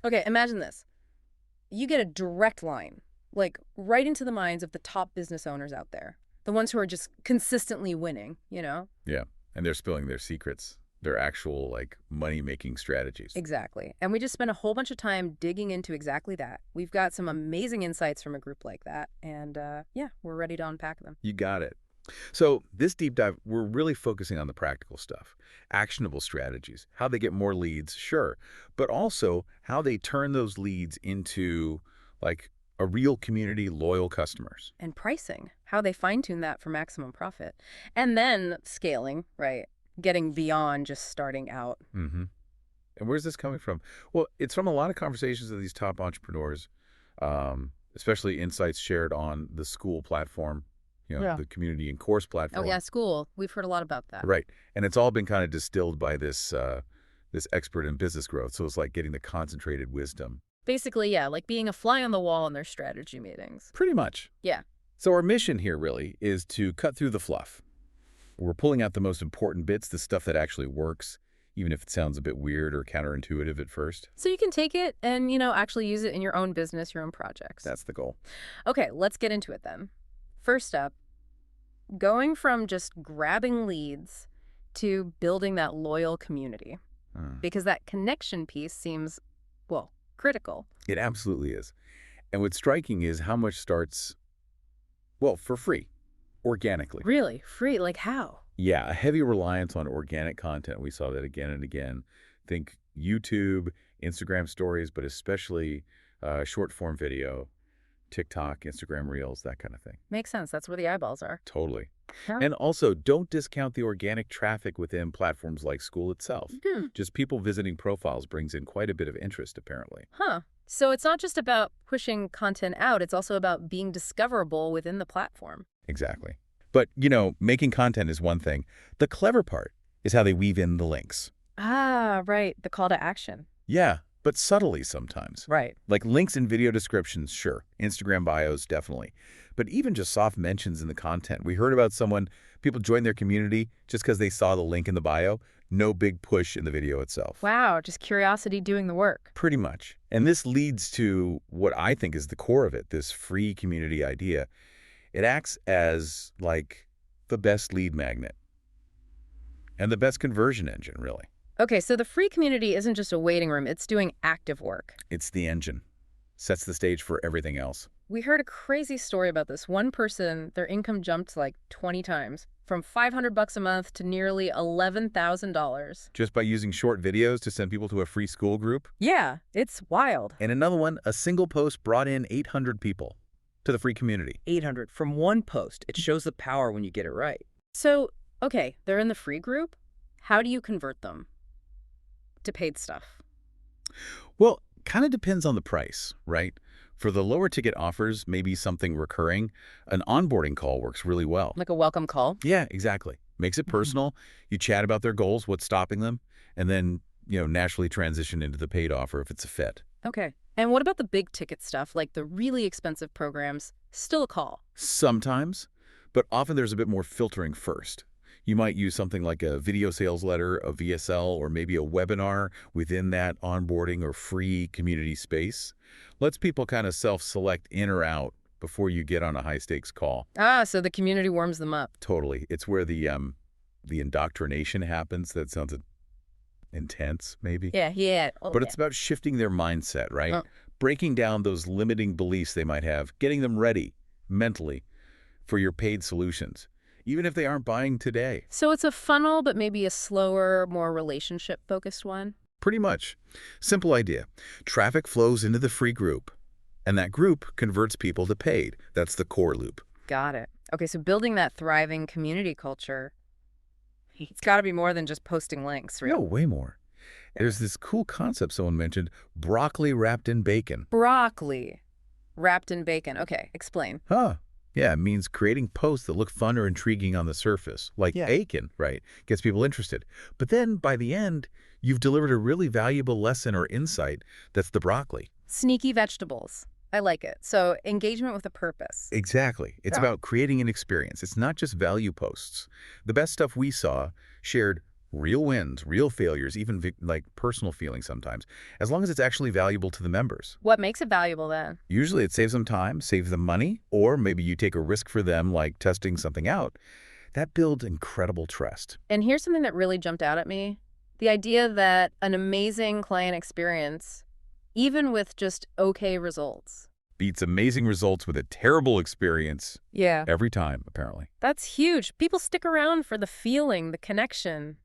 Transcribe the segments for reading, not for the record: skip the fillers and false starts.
Okay, imagine this. You get a direct line, like right into the minds of the top business owners out there, the ones who are just consistently winning, you know? Yeah, and they're spilling their secrets, their actual, like, money-making strategies. Exactly. And we just spent a whole bunch of time digging into exactly that. We've got some amazing insights from a group like that, and yeah, we're ready to unpack them. You got it. So this deep dive, we're really focusing on the practical stuff, actionable strategies, how they get more leads, sure, but also how they turn those leads into, like, a real community, loyal customers. And pricing, how they fine-tune that for maximum profit. And then scaling, right? Getting beyond just starting out. Mm-hmm. And where's this coming from? Well, it's from a lot of conversations with these top entrepreneurs, especially insights shared on the school platform, Yeah. the community and course Oh, platform. yeah, school. We've heard a lot about that. Right. And it's all been kind of distilled by this expert in business growth. So it's like getting the concentrated wisdom. Basically, yeah, like being a fly on the wall in their strategy meetings. Pretty much. Yeah. So our mission here really is to cut through the fluff. We're pulling out the most important bits, the stuff that actually works, even if it sounds a bit weird or counterintuitive at first. So you can take it and, actually use it in your own business, your own projects. That's the goal. Okay, let's get into it then. First up, going from just grabbing leads to building that loyal community. Because that connection piece seems, well, critical. It absolutely is. And what's striking is how much starts, well, for free, organically. Really? Free? Like how? Yeah, a heavy reliance on organic content. We saw that again and again. Think YouTube, Instagram stories, but especially short-form video, TikTok, Instagram Reels, that kind of thing. Makes sense. That's where the eyeballs are. Totally. Huh? And also, don't discount the organic traffic within platforms like school itself. Just people visiting profiles brings in quite a bit of interest, apparently. Huh. So it's not just about pushing content out, it's also about being discoverable within the platform. Exactly. But, making content is one thing. The clever part is how they weave in the links. Ah, right. The call to action. Yeah, but subtly sometimes. Right. Like links in video descriptions, sure. Instagram bios, definitely. But even just soft mentions in the content. We heard about people joined their community just because they saw the link in the bio. No big push in the video itself. Wow, just curiosity doing the work. Pretty much. And this leads to what I think is the core of it, this free community idea. It acts as, like, the best lead magnet and the best conversion engine, really. Okay, so the free community isn't just a waiting room, it's doing active work. It's the engine. Sets the stage for everything else. We heard a crazy story about this. One person, their income jumped like 20 times, from $500 a month to nearly $11,000. Just by using short videos to send people to a free school group? Yeah, it's wild. And another one, a single post brought in 800 people to the free community. 800 from one post. It shows the power when you get it right. So, okay, they're in the free group. How do you convert them to paid stuff? Well, kind of depends on the price, right? For the lower ticket offers, maybe something recurring, an onboarding call works really well. Like a welcome call? Yeah, exactly. Makes it personal. You chat about their goals, what's stopping them, and then, naturally transition into the paid offer if it's a fit. Okay. And what about the big ticket stuff, like the really expensive programs? Still a call? Sometimes, but often there's a bit more filtering first. You might use something like a video sales letter, a VSL, or maybe a webinar within that onboarding or free community space. Lets people kind of self-select in or out before you get on a high-stakes call. Ah, so the community warms them up. Totally. It's where the indoctrination happens. That sounds intense, maybe. Yeah. But it's about shifting their mindset, right? Breaking down those limiting beliefs they might have, getting them ready mentally for your paid solutions, even if they aren't buying today. So it's a funnel, but maybe a slower, more relationship-focused one? Pretty much. Simple idea. Traffic flows into the free group, and that group converts people to paid. That's the core loop. Got it. Okay, so building that thriving community culture, it's got to be more than just posting links, right? No, way more. There's this cool concept someone mentioned, broccoli wrapped in bacon. Broccoli wrapped in bacon. Okay, explain. Huh. Yeah, it means creating posts that look fun or intriguing on the surface, like bacon, right? Gets people interested. But then, by the end, you've delivered a really valuable lesson or insight that's the broccoli. Sneaky vegetables. I like it. So engagement with a purpose. Exactly. It's about creating an experience. It's not just value posts. The best stuff we saw shared Real wins, real failures, even like personal feelings sometimes, as long as it's actually valuable to the members. What makes it valuable then? Usually it saves them time, saves them money, or maybe you take a risk for them like testing something out. That builds incredible trust. And here's something that really jumped out at me. The idea that an amazing client experience, even with just okay results. Beats amazing results with a terrible experience Yeah. every time, apparently. That's huge. People stick around for the feeling, the connection.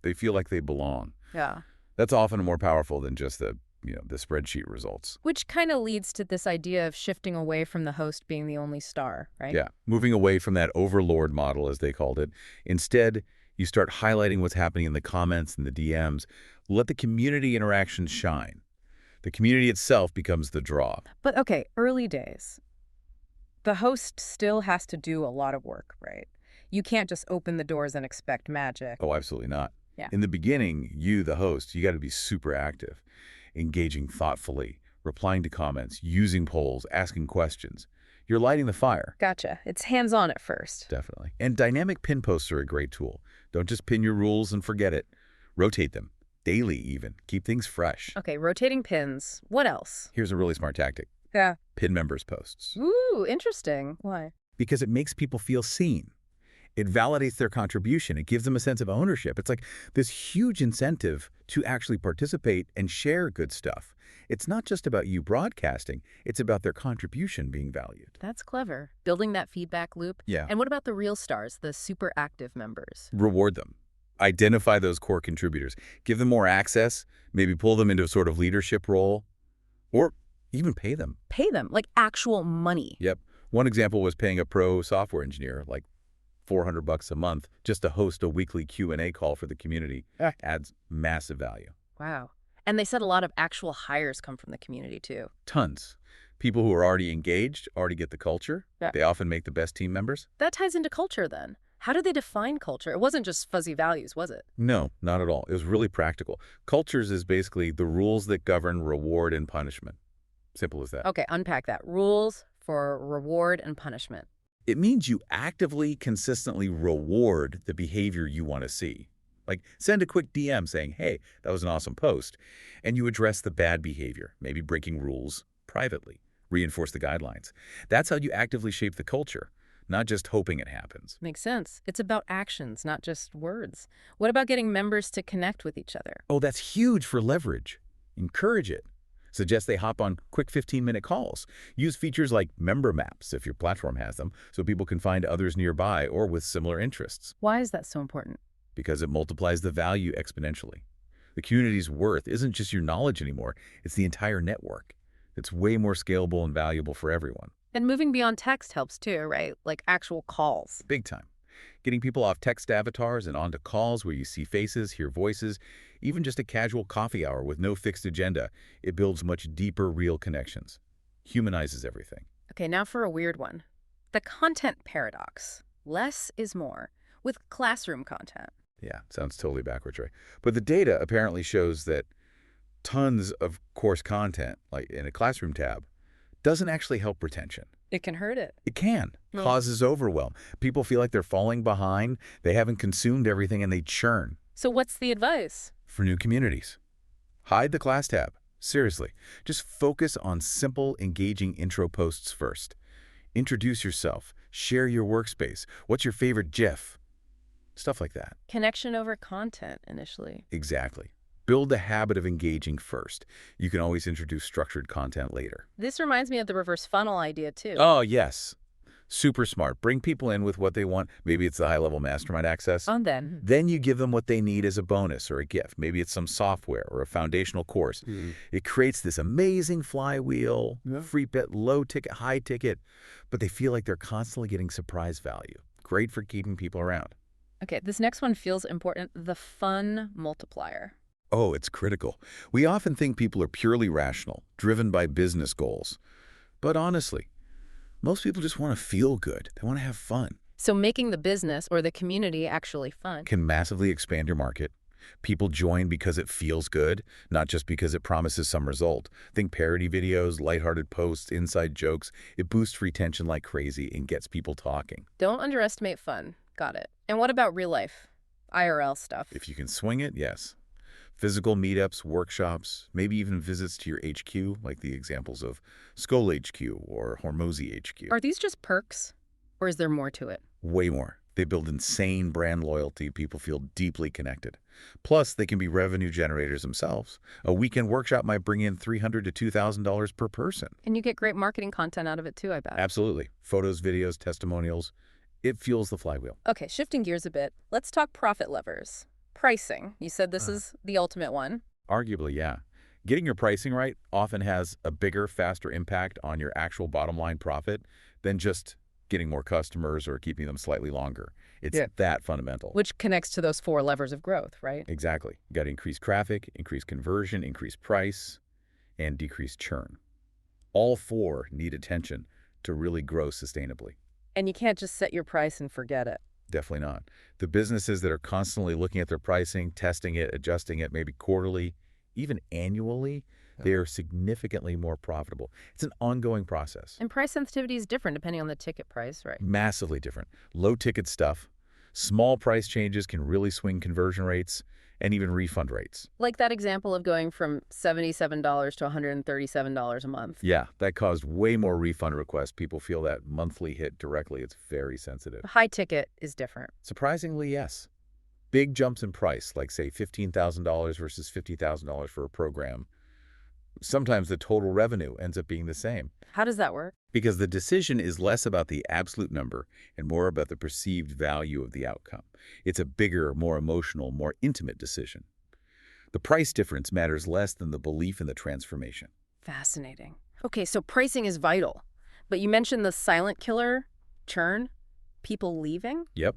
They feel like they belong. Yeah. That's often more powerful than just the spreadsheet results. Which kind of leads to this idea of shifting away from the host being the only star, right? Yeah, moving away from that overlord model, as they called it. Instead, you start highlighting what's happening in the comments and the DMs. Let the community interactions shine. The community itself becomes the draw. But okay, early days. The host still has to do a lot of work, right? You can't just open the doors and expect magic. Oh, absolutely not. Yeah. In the beginning, you, the host, you got to be super active, engaging thoughtfully, replying to comments, using polls, asking questions. You're lighting the fire. Gotcha. It's hands-on at first. Definitely. And dynamic pin posts are a great tool. Don't just pin your rules and forget it. Rotate them. Daily, even. Keep things fresh. Okay, rotating pins. What else? Here's a really smart tactic. Yeah. Pin members' posts. Ooh, interesting. Why? Because it makes people feel seen. It validates their contribution. It gives them a sense of ownership. It's like this huge incentive to actually participate and share good stuff. It's not just about you broadcasting. It's about their contribution being valued. That's clever. Building that feedback loop. Yeah. And what about the real stars, the super active members? Reward them. Identify those core contributors. Give them more access. Maybe pull them into a sort of leadership role. Or even pay them. Pay them, like actual money. Yep. One example was paying a pro software engineer like $400 a month just to host a weekly Q&A call for the community. Adds massive value. Wow. And they said a lot of actual hires come from the community, too. Tons. People who are already engaged, already get the culture. Yeah. They often make the best team members. That ties into culture, then. How do they define culture? It wasn't just fuzzy values, was it? No, not at all. It was really practical. Cultures is basically the rules that govern reward and punishment. Simple as that. Okay, unpack that. Rules for reward and punishment. It means you actively, consistently reward the behavior you want to see. Like, send a quick DM saying, hey, that was an awesome post. And you address the bad behavior, maybe breaking rules privately, reinforce the guidelines. That's how you actively shape the culture, not just hoping it happens. Makes sense. It's about actions, not just words. What about getting members to connect with each other? Oh, that's huge for leverage. Encourage it. Suggest they hop on quick 15-minute calls. Use features like member maps, if your platform has them, so people can find others nearby or with similar interests. Why is that so important? Because it multiplies the value exponentially. The community's worth isn't just your knowledge anymore, it's the entire network. It's way more scalable and valuable for everyone. And moving beyond text helps too, right? Like actual calls. Big time. Getting people off text avatars and onto calls where you see faces, hear voices, even just a casual coffee hour with no fixed agenda, it builds much deeper, real connections. Humanizes everything. Okay, now for a weird one. The content paradox. Less is more with classroom content. Yeah, sounds totally backwards, right? But the data apparently shows that tons of course content, like in a classroom tab, doesn't actually help retention. It can hurt it. It can. No. Causes overwhelm. People feel like they're falling behind. They haven't consumed everything and they churn. So what's the advice? For new communities, hide the class tab. Seriously, just focus on simple, engaging intro posts first. Introduce yourself. Share your workspace. What's your favorite GIF? Stuff like that. Connection over content initially. Exactly. Build the habit of engaging first. You can always introduce structured content later. This reminds me of the reverse funnel idea too. Oh, yes. Super smart. Bring people in with what they want. Maybe it's the high-level mastermind access. And then? Then you give them what they need as a bonus or a gift. Maybe it's some software or a foundational course. It creates this amazing flywheel, free bit, low ticket, high ticket, but they feel like they're constantly getting surprise value. Great for keeping people around. Okay, this next one feels important. The fun multiplier. Oh, it's critical. We often think people are purely rational, driven by business goals. But honestly, most people just want to feel good. They want to have fun. So making the business or the community actually fun. Can massively expand your market. People join because it feels good, not just because it promises some result. Think parody videos, lighthearted posts, inside jokes. It boosts retention like crazy and gets people talking. Don't underestimate fun. Got it. And what about real life? IRL stuff. If you can swing it, yes. Physical meetups, workshops, maybe even visits to your HQ, like the examples of Skoll HQ or Hormozy HQ. Are these just perks, or is there more to it? Way more. They build insane brand loyalty. People feel deeply connected. Plus, they can be revenue generators themselves. A weekend workshop might bring in $300 to $2,000 per person. And you get great marketing content out of it too, I bet. Absolutely. Photos, videos, testimonials. It fuels the flywheel. Okay, shifting gears a bit, let's talk profit levers. Pricing. You said this is the ultimate one. Arguably, yeah. Getting your pricing right often has a bigger, faster impact on your actual bottom line profit than just getting more customers or keeping them slightly longer. It's that fundamental. Which connects to those 4 levers of growth, right? Exactly. You got to increase traffic, increase conversion, increase price, and decrease churn. All 4 need attention to really grow sustainably. And you can't just set your price and forget it. Definitely not. The businesses that are constantly looking at their pricing, testing it, adjusting it, maybe quarterly, even annually, they are significantly more profitable. It's an ongoing process. And price sensitivity is different depending on the ticket price, right? Massively different. Low ticket stuff, small price changes can really swing conversion rates and even refund rates. Like that example of going from $77 to $137 a month. Yeah, that caused way more refund requests. People feel that monthly hit directly. It's very sensitive. The high ticket is different. Surprisingly, yes. Big jumps in price, like say $15,000 versus $50,000 for a program. Sometimes the total revenue ends up being the same. How does that work? Because the decision is less about the absolute number and more about the perceived value of the outcome. It's a bigger, more emotional, more intimate decision. The price difference matters less than the belief in the transformation. Fascinating. Okay, so pricing is vital. But you mentioned the silent killer, churn, people leaving? Yep.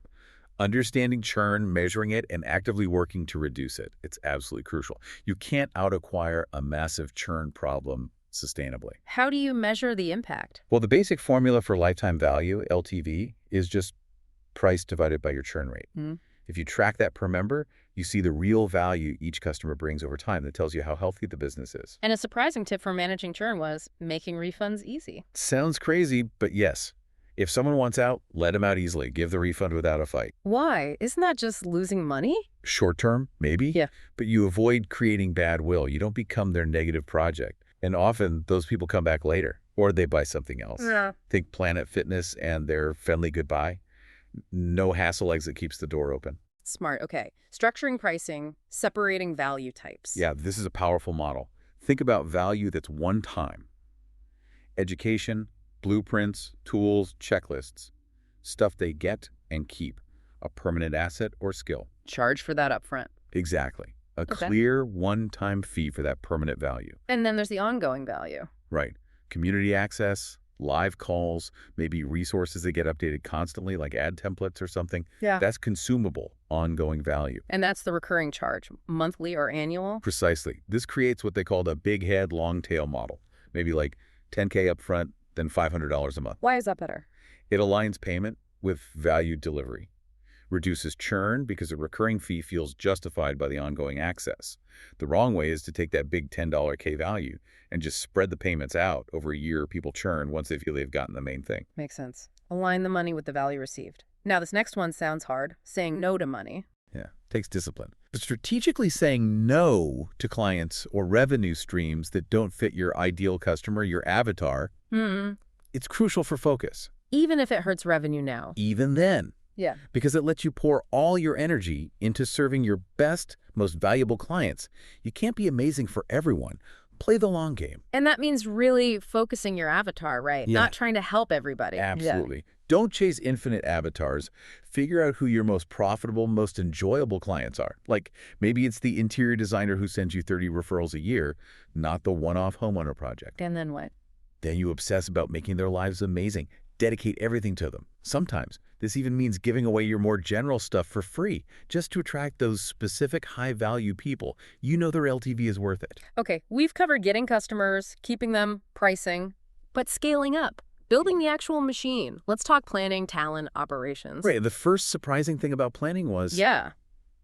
Understanding churn, measuring it, and actively working to reduce it. It's absolutely crucial. You can't out-acquire a massive churn problem sustainably. How do you measure the impact? Well, the basic formula for lifetime value, LTV, is just price divided by your churn rate. If you track that per member, you see the real value each customer brings over time. That tells you how healthy the business is. And a surprising tip for managing churn was making refunds easy. Sounds crazy, but yes. If someone wants out, let them out easily. Give the refund without a fight. Why? Isn't that just losing money? Short term, maybe. Yeah. But you avoid creating bad will. You don't become their negative project. And often those people come back later or they buy something else. Yeah. Think Planet Fitness and their friendly goodbye. No hassle exit keeps the door open. Smart. Okay. Structuring pricing, separating value types. Yeah, this is a powerful model. Think about value that's one time. Education, blueprints, tools, checklists, stuff they get and keep, a permanent asset or skill. Charge for that up front. Exactly. A clear one-time fee for that permanent value. And then there's the ongoing value. Right. Community access, live calls, maybe resources that get updated constantly, like ad templates or something. Yeah. That's consumable, ongoing value. And that's the recurring charge, monthly or annual? Precisely. This creates what they call the big head, long tail model. Maybe like $10K up front, then $500 a month. Why is that better? It aligns payment with value delivery. Reduces churn because a recurring fee feels justified by the ongoing access. The wrong way is to take that big $10K value and just spread the payments out over a year. People churn once they feel they've gotten the main thing. Makes sense. Align the money with the value received. Now, this next one sounds hard, saying no to money. Yeah, takes discipline. But strategically saying no to clients or revenue streams that don't fit your ideal customer, your avatar, it's crucial for focus. Even if it hurts revenue now. Even then. Yeah. Because it lets you pour all your energy into serving your best, most valuable clients. You can't be amazing for everyone. Play the long game. And that means really focusing your avatar, right? Yeah. Not trying to help everybody. Absolutely. Don't chase infinite avatars. Figure out who your most profitable, most enjoyable clients are. Like maybe it's the interior designer who sends you 30 referrals a year, not the one-off homeowner project. And then what? Then you obsess about making their lives amazing. Dedicate everything to them. Sometimes this even means giving away your more general stuff for free, just to attract those specific high-value people. You know their LTV is worth it. Okay, we've covered getting customers, keeping them, pricing, but scaling up, building the actual machine. Let's talk planning, talent, operations. Right. The first surprising thing about planning was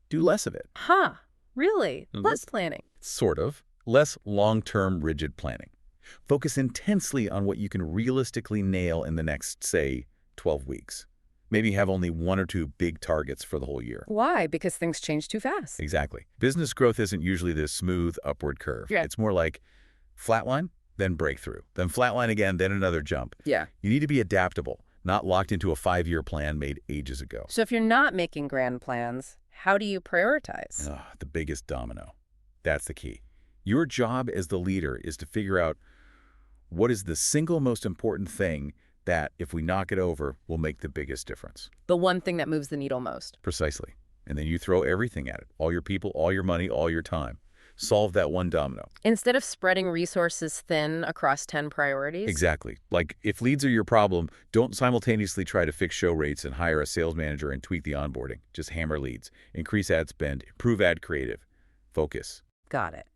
do less of it. Huh. Really? Less planning. Sort of. Less long-term rigid planning. Focus intensely on what you can realistically nail in the next, say, 12 weeks. Maybe have only 1 or 2 big targets for the whole year. Why? Because things change too fast. Exactly. Business growth isn't usually this smooth upward curve. Yeah. It's more like flatline, then breakthrough, then flatline again, then another jump. Yeah. You need to be adaptable, not locked into a 5-year plan made ages ago. So if you're not making grand plans, how do you prioritize? The biggest domino. That's the key. Your job as the leader is to figure out what is the single most important thing that, if we knock it over, will make the biggest difference. The one thing that moves the needle most. Precisely. And then you throw everything at it. All your people, all your money, all your time. Solve that one domino. Instead of spreading resources thin across 10 priorities? Exactly. Like, if leads are your problem, don't simultaneously try to fix show rates and hire a sales manager and tweak the onboarding. Just hammer leads. Increase ad spend. Improve ad creative. Focus. Got it.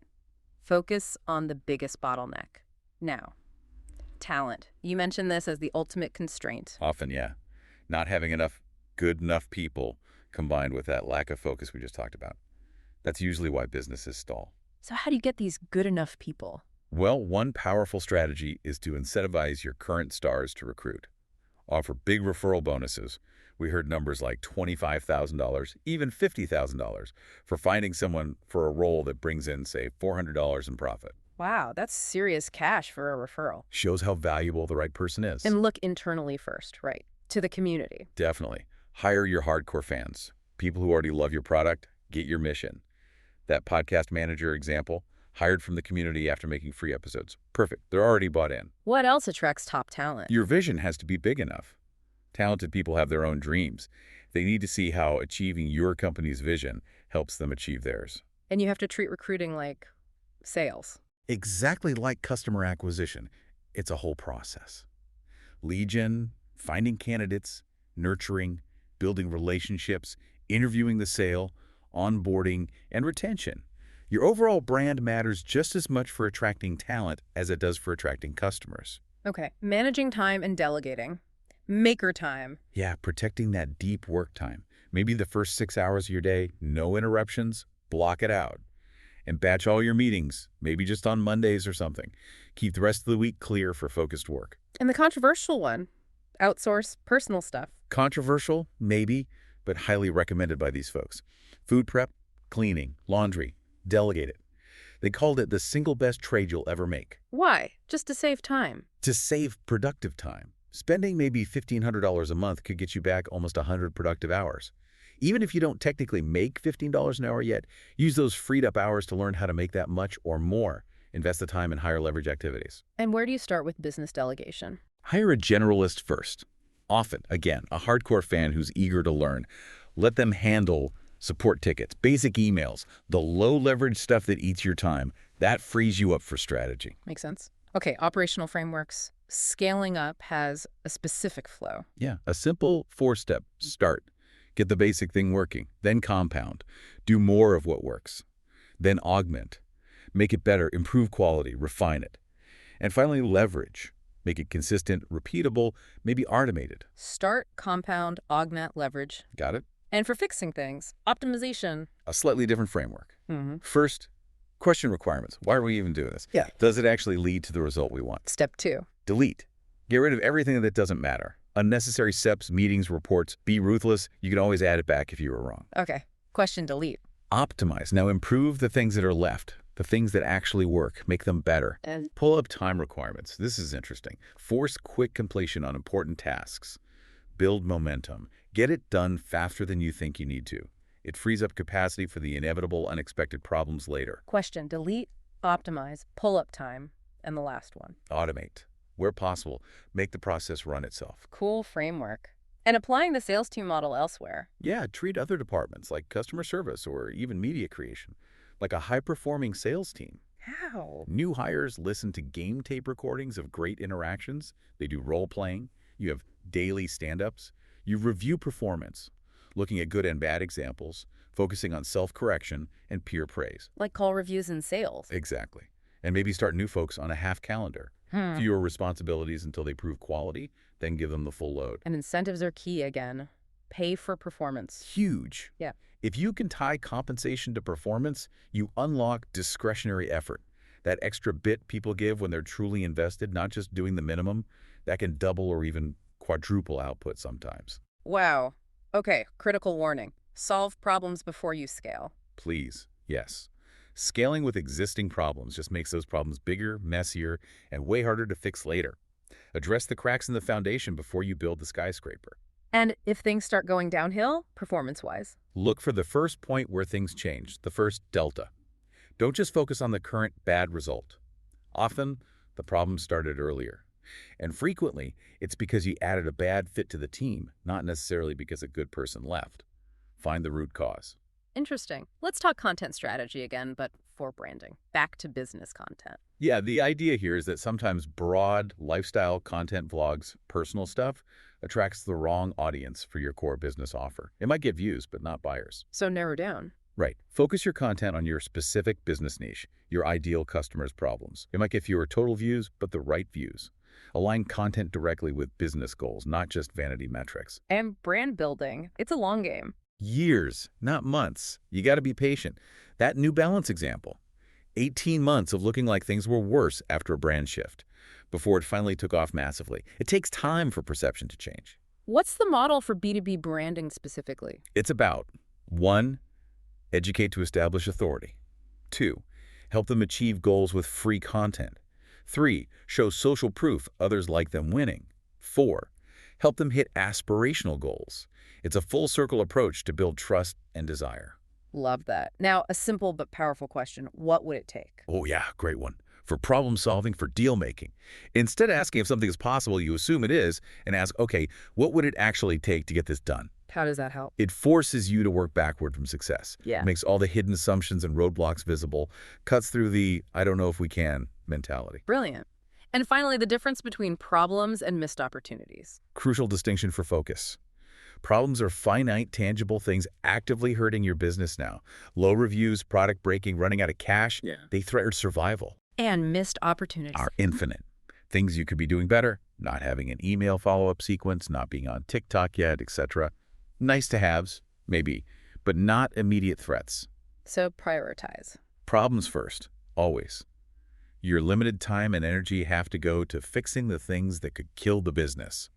Focus on the biggest bottleneck. Now, talent. You mentioned this as the ultimate constraint. Often, yeah. Not having enough good enough people combined with that lack of focus we just talked about. That's usually why businesses stall. So how do you get these good enough people? Well, one powerful strategy is to incentivize your current stars to recruit. Offer big referral bonuses. We heard numbers like $25,000, even $50,000 for finding someone for a role that brings in, say, $400 in profit. Wow, that's serious cash for a referral. Shows how valuable the right person is. And look internally first, right? To the community. Definitely. Hire your hardcore fans. People who already love your product, get your mission. That podcast manager example, hired from the community after making free episodes. Perfect. They're already bought in. What else attracts top talent? Your vision has to be big enough. Talented people have their own dreams. They need to see how achieving your company's vision helps them achieve theirs. And you have to treat recruiting like sales. Exactly like customer acquisition. It's a whole process. Lead gen, finding candidates, nurturing, building relationships, interviewing the sale, onboarding, and retention. Your overall brand matters just as much for attracting talent as it does for attracting customers. Okay, managing time and delegating. Maker time. Yeah, protecting that deep work time. Maybe the first 6 hours of your day, no interruptions, block it out. And batch all your meetings, maybe just on Mondays or something. Keep the rest of the week clear for focused work. And the controversial one, outsource personal stuff. Controversial, maybe, but highly recommended by these folks. Food prep, cleaning, laundry, delegate it. They called it the single best trade you'll ever make. Why? Just to save time. To save productive time. Spending maybe $1,500 a month could get you back almost 100 productive hours. Even if you don't technically make $15 an hour yet, use those freed up hours to learn how to make that much or more. Invest the time in higher leverage activities. And where do you start with business delegation? Hire a generalist first. Often, again, a hardcore fan who's eager to learn. Let them handle support tickets, basic emails, the low-leverage stuff that eats your time. That frees you up for strategy. Makes sense. Okay, operational frameworks. Scaling up has a specific flow. Yeah, a simple 4-step start. Get the basic thing working, then compound. Do more of what works. Then augment. Make it better, improve quality, refine it. And finally, leverage. Make it consistent, repeatable, maybe automated. Start, compound, augment, leverage. Got it? And for fixing things, optimization. A slightly different framework. First, question requirements. Why are we even doing this? Yeah. Does it actually lead to the result we want? Step 2. Delete. Get rid of everything that doesn't matter. Unnecessary steps, meetings, reports. Be ruthless. You can always add it back if you were wrong. Okay. Question delete. Optimize. Now improve the things that are left, the things that actually work. Make them better. And Pull up time requirements. This is interesting. Force quick completion on important tasks. Build momentum. Get it done faster than you think you need to. It frees up capacity for the inevitable, unexpected problems later. question delete, optimize, pull up time, and the last one. Automate. Where possible, make the process run itself. Cool framework. And applying the sales team model elsewhere. Yeah, treat other departments like customer service or even media creation like a high-performing sales team. How? New hires listen to game tape recordings of great interactions. They do role-playing. You have daily stand-ups. You review performance, looking at good and bad examples, focusing on self-correction and peer praise. Like call reviews in sales. Exactly. And maybe start new folks on a half calendar. Fewer responsibilities until they prove quality, then give them the full load. And incentives are key again. Pay for performance. Huge. Yeah. If you can tie compensation to performance, you unlock discretionary effort. That extra bit people give when they're truly invested, not just doing the minimum, that can double or even quadruple output sometimes. Wow. Okay, critical warning. Solve problems before you scale. Please, yes. Scaling with existing problems just makes those problems bigger, messier, and way harder to fix later. Address the cracks in the foundation before you build the skyscraper. And if things start going downhill, performance-wise. Look for the first point where things change, the first delta. Don't just focus on the current bad result. Often, the problem started earlier. And frequently, it's because you added a bad fit to the team, not necessarily because a good person left. Find the root cause. Interesting. Let's talk content strategy again, but for branding. Back to business content. Yeah, the idea here is that sometimes broad lifestyle content vlogs, personal stuff, attracts the wrong audience for your core business offer. It might get views, but not buyers. So narrow down. Right. Focus your content on your specific business niche, your ideal customer's problems. It might get fewer total views, but the right views. Align content directly with business goals, not just vanity metrics. And brand building, it's a long game. Years, not months. You got to be patient. That New Balance example. 18 months of looking like things were worse after a brand shift, before it finally took off massively. It takes time for perception to change. What's the model for B2B branding specifically? It's about 1. Educate to establish authority. 2. Help them achieve goals with free content. 3. Show social proof others like them winning. 4. Help them hit aspirational goals. It's a full-circle approach to build trust and desire. Love that. Now, a simple but powerful question. What would it take? Oh yeah, great one. For problem solving, for deal making. Instead of asking if something is possible, you assume it is, and ask, okay, what would it actually take to get this done? How does that help? It forces you to work backward from success. Yeah. Makes all the hidden assumptions and roadblocks visible, cuts through the I don't know if we can mentality. Brilliant. And finally, the difference between problems and missed opportunities. Crucial distinction for focus. Problems are finite, tangible things actively hurting your business now. Low reviews, product breaking, running out of cash, they threaten survival. And missed opportunities. Are infinite. Things you could be doing better, not having an email follow-up sequence, not being on TikTok yet, etc. Nice to haves, maybe, but not immediate threats. So prioritize. Problems first, always. Your limited time and energy have to go to fixing the things that could kill the business.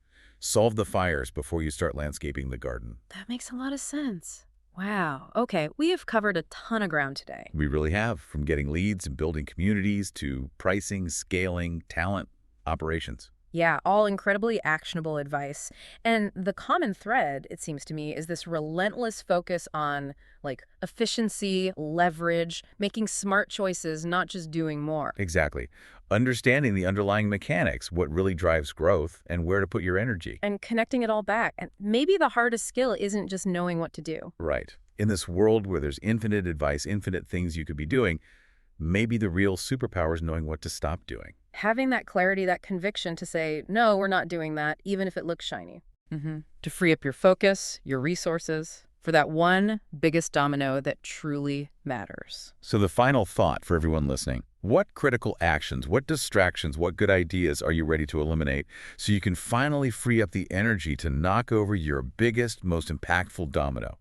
Solve the fires before you start landscaping the garden. That makes a lot of sense. Wow. Okay, we have covered a ton of ground today. We really have, from getting leads and building communities to pricing, scaling, talent, operations. Yeah, all incredibly actionable advice. And the common thread, it seems to me, is this relentless focus on efficiency, leverage, making smart choices, not just doing more. Exactly. Understanding the underlying mechanics, what really drives growth, and where to put your energy. And connecting it all back. And maybe the hardest skill isn't just knowing what to do. Right. In this world where there's infinite advice, infinite things you could be doing, maybe the real superpower is knowing what to stop doing. Having that clarity, that conviction to say, no, we're not doing that, even if it looks shiny. To free up your focus, your resources, for that one biggest domino that truly matters. So the final thought for everyone listening, what critical actions, what distractions, what good ideas are you ready to eliminate so you can finally free up the energy to knock over your biggest, most impactful domino?